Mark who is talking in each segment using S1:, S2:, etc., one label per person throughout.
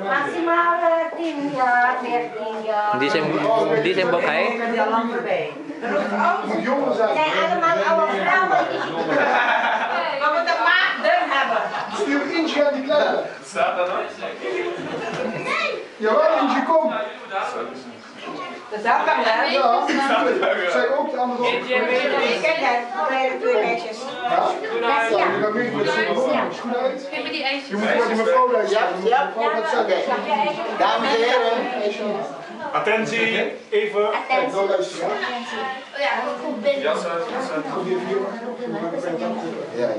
S1: Maksimal 10 jaar, 14 jaar.
S2: Die zijn bokai.
S1: Zijn allemaal oude vrouwen.
S3: We moeten maagden hebben.
S4: Stuur Inge aan die kleine.
S5: Staat dat nog?
S4: Jawel, Inge, kom.
S3: Dat is ook wel leuk.
S4: Ja, zij ook de andere op.
S3: Kijk daar, twee meisjes.
S4: Ja? Je gaat mee met z'n allen. Is goed uit? Je moet gewoon die mevrouw luisteren.
S6: Ja.
S4: Oké.
S6: Dames en heren.
S5: Attentie, even.
S4: Kijk, nou luisteren.
S5: Jas uit, jas uit.
S4: Ja, ja.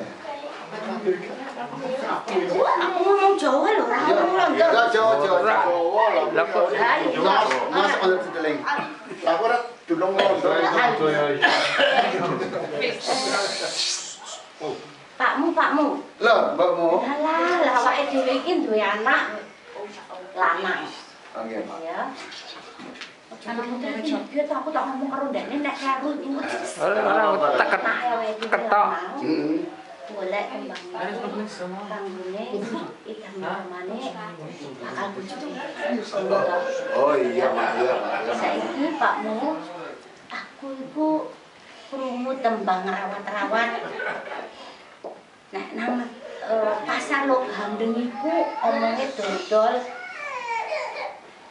S1: Aku ngomong Jawa loh, aku ngomong
S6: Ya, Jawa.
S2: Laku.
S6: Mas onder de link. Laku ora dulung londo.
S1: Pakmu.
S6: Loh, mbakmu.
S1: Lah awake dhewe iki duwe anak lanang.
S6: Oke, Pak.
S1: Ya. Anakmu dhewe juga aku tak ngomong karo ndekne nek karo iku.
S2: Ora ketok.
S6: Heeh.
S1: Golek kembang kanggone ikan mamane bakal bojoku.
S6: Oh iya, Pak. Iya, Pak.
S1: Saiki Pakmu aku iku krungu tembang rawat-rawat. Nek nang pasar Lok Handeng iku omonge dodol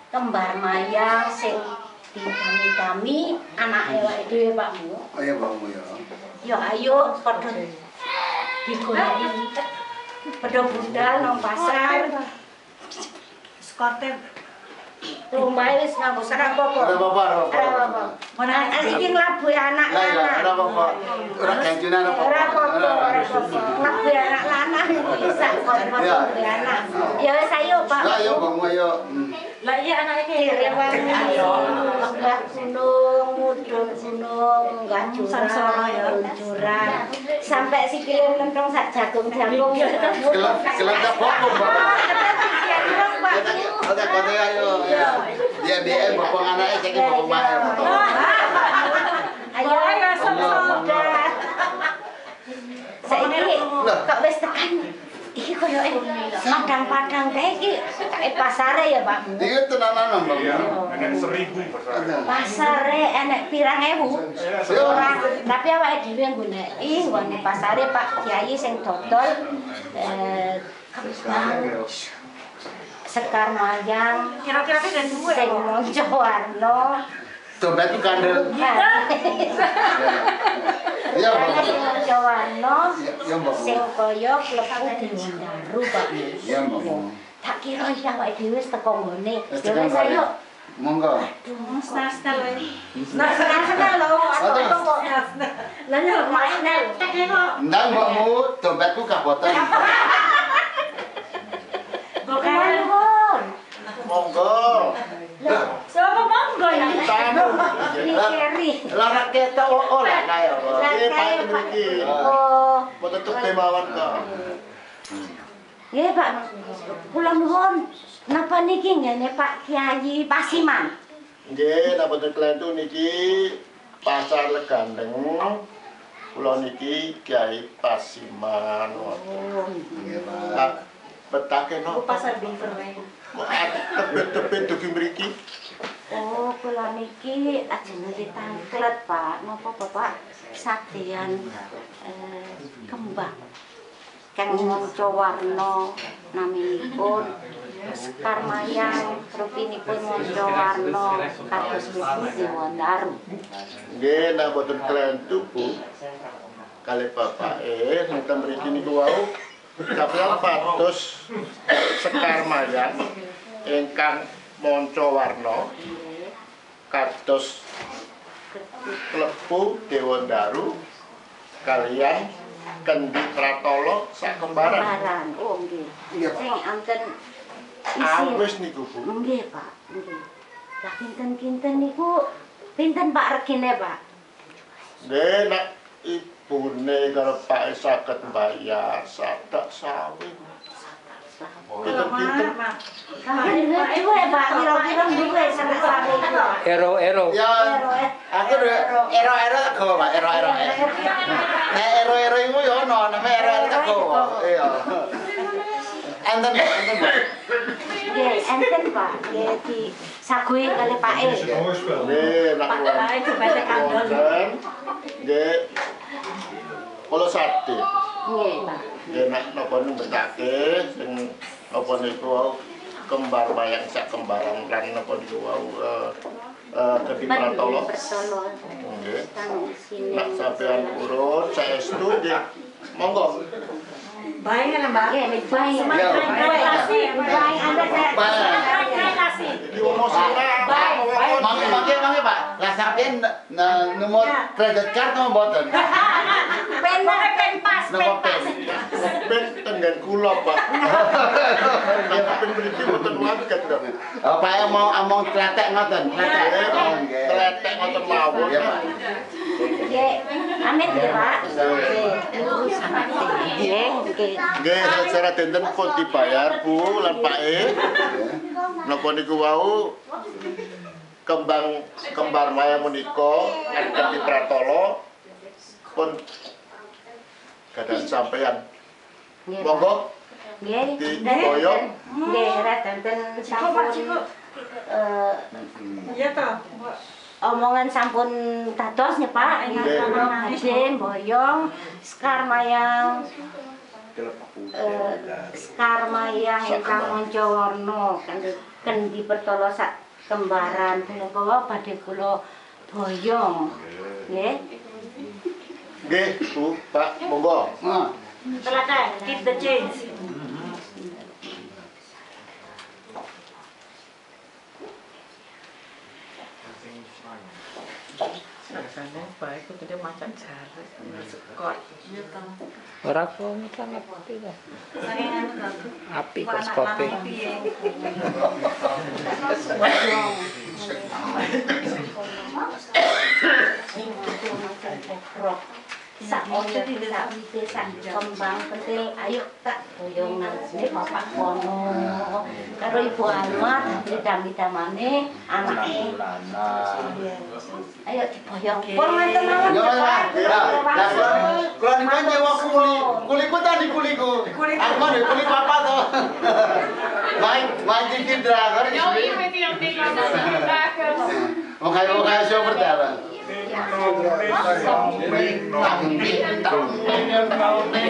S1: kembar mayang sing didami-dami anake wae dhewe Pakmu.
S6: Oh iya, mbakmu ya.
S1: Ya ayo padha digoleki. Padha budal nang pasar. Skoten. Rumah wis nganggo sarang apa?
S6: Ora apa-apa, ora
S1: Ora
S6: apa-apa.
S1: apa. Mana iki nglabuhi anak
S6: Lah iya,
S1: lanang.
S6: ora apa-apa. Ora ganjunan apa.
S1: Ora apa-apa. Nglabuhi anak lanang bisa kon-kon anak. Ya wis ayo, Pak.
S6: Lah iya, mbakmu ayo.
S3: Lah iya anaknya
S1: Kirewangi Mbah gunung, mudhun gunung, munggah jurang, luncuran. Sampai sikile nentong sak jagung-jagung.
S6: Kelentak bokong, Mbak. Kota ayo. Dia BM bokong anaknya cek bokong mae.
S1: Ayo soda. Saiki kok wis tekan. Iki koyoke padang-padang kae iki kae pasare ya, Pak.
S6: Iki tenanan, Mbak.
S5: Enak 1000 pasar.
S1: Pasare enek pirang ewu. Ora, tapi awake dhewe nggoneki nggone pasare Pak Kiai sing dodol kembang sekar mayang
S3: kira-kira kan dan dua
S1: sing monco warna.
S6: Dompet itu kandel. Iya, Mbak.
S1: Monco warna
S6: Iya, Mbak.
S1: sing kaya klepu Dewandaru, Pak.
S6: Iya, Mbak.
S1: Tak kira iki awake dhewe wis teko nggone.
S6: Wis
S1: Ya
S6: teko
S1: wis
S6: nggone.
S1: ayo.
S6: Monggo.
S1: Nastal lho, aku kok. Lah yo main tek kok.
S6: Ndang mbakmu dompetku kaboten.
S1: Bukan.
S6: Monggo.
S3: siapa monggo ya
S6: Tamu.
S1: Keri.
S6: Lara ketok ora kae apa. Iki Pak
S1: Kae, Pak.
S6: iki.
S1: Oh.
S6: Mau tutup kemawon kok.
S1: Nggih, Pak. Kula nuwun. Napa niki ngene Pak Kiai Pasiman?
S6: Nggih, napa itu niki pasar Legandeng. Kula niki Kiai Pasiman. Nggih, Pak. Betake napa?
S3: pasar Bingkereng
S6: Kok tebet-tebet dugi mriki?
S1: Oh, kula niki ajeng ditangklet, Pak. Napa Bapak sadean kembang kang monco warna naminipun sekar mayang rupinipun monco warna kados Dewandaru.
S6: Nggih, nek boten klentu, Bu. Kali bapake nenten mriki niku wau Kapal pados sekar mayang ingkang monco warna kados klepu Dewandaru kalian kendi pratala sak kembaran.
S1: Oh nggih.
S6: Iya, Pak.
S1: Sing anten
S6: Awis niku, Bu.
S1: nggih, Pak. Nggih. Lah kinten-kinten niku pinten Pak regine, Pak?
S6: Nggih, nek ibune karo Pak saged mbayar sadak sawi. Pinten-pinten.
S1: Duwe, Pak, kira-kira duwe sampe sawe.
S2: Ero.
S6: Ya, aku ero-ero gawa, Pak, ero-ero. Nek ero-ero iku ya ono, name ero Iya. Enten Pak.
S1: Nggih, enten Pak. Nggih di sagui kali Pak E.
S6: Nggih, nak kuwi.
S3: Pak E jebete kandel.
S6: Nggih. Kula sate.
S1: Nggih, Pak.
S6: Nggih nak napa nembetake sing napa niku kembar bayang sak kembaran lan napa niku wau Kedhi Pratolo. Nggih. Nak sampean urut saestu nggih. Monggo.
S3: Baik kan Mbak?
S1: Nggih, baik. Baik, Anda saya.
S6: Mangke Pak. Lah sampean nomor kredit card nomor mboten.
S1: Pen pas.
S6: Nomor pen tenggen kula Pak. Pen mriki mboten waget to. Pak mau among kletek ngoten. Kletek ngoten mawon ya Pak.
S1: Nggih, amit nggih Pak. Nggih, nggih.
S6: Nggih, secara dinten pun dibayar Bu lan Pak E. Napa niku wau kembar maya menika Kedhi Pratolo pun gadah sampeyan. Monggo
S1: Nggih,
S6: diboyong.
S1: nggih, radanten sampun
S3: Iya toh.
S1: omongan sampun dados nih Pak. Nggih, boyong Sekar Mayang ingkang Monjowarno Kedhi Pratolo sak kembaran punika badhe kula boyong. Nggih.
S6: Nggih, Bu, Pak, monggo.
S3: Silakan, keep the change.
S7: Rasanya baik itu dia macam jari, sekot.
S2: Ora kok ngerti lah. Api kok skope.
S1: Sak ojo sak wite sak kembang pentil ayo tak boyong nang sini Bapak kono karo Ibu Alma didam-damane anake. Ayo diboyong. Pun menten mawon.
S6: Kula niku nyewa kuliku tadi kuliku. Aku nek kuli papa to. Main dikit dragon. Yo, iya met yang tinggal Oke, so vertellen.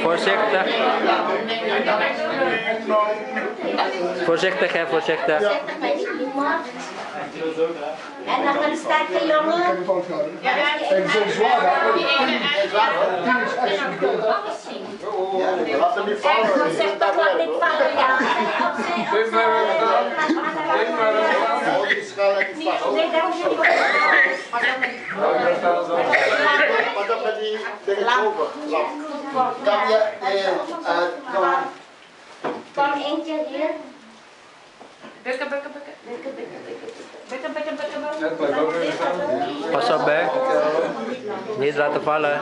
S2: Voorzichtig. Voorzichtig hè, voorzichtig.
S1: En dan een sterke jongen.
S4: Even zo zwaar.
S6: Laat hem niet vallen.
S1: Zeg toch wat niet vallen, ja. Nee, daar moet je
S6: Wat dan met die dingen boven? Kan je,
S1: Kom eentje hier.
S3: Bekken.
S2: Pas op hè. Niet laten vallen.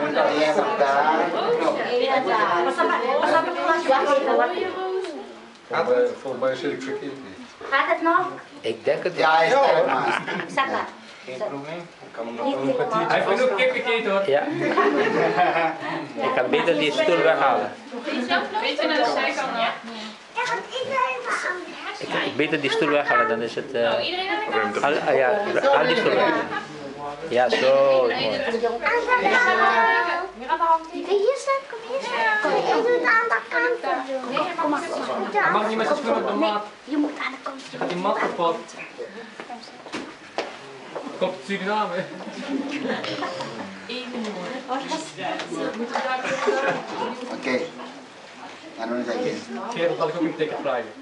S4: Volgens mij zit ik verkeerd niet.
S1: Gaat het nog?
S2: Ik denk het
S6: ja, is het maar.
S1: Zak maar.
S8: Hij heeft ook kippenkeet hoor.
S2: Ja. Ik kan beter die stoel weghalen.
S3: Beetje naar de zijkant, ja.
S2: Ik kan beter die stoel weghalen, dan is het...
S3: Iedereen aan de
S2: ja, haal die stoel weg. Ja, zo.
S3: Hier aan de hand.
S9: Hier staat, kom hier staan. Kom, ik doe het aan de kant. Kom maar.
S8: Hij mag niet met zijn schoenen op de mat.
S9: Je moet aan de kant.
S8: Dan gaat die mat kapot. Komt Suriname.
S6: Oké. En dan zeg je.
S8: Gerald had ik ook een ticket vragen.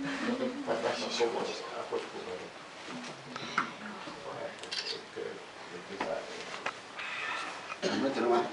S6: Betul, Mas.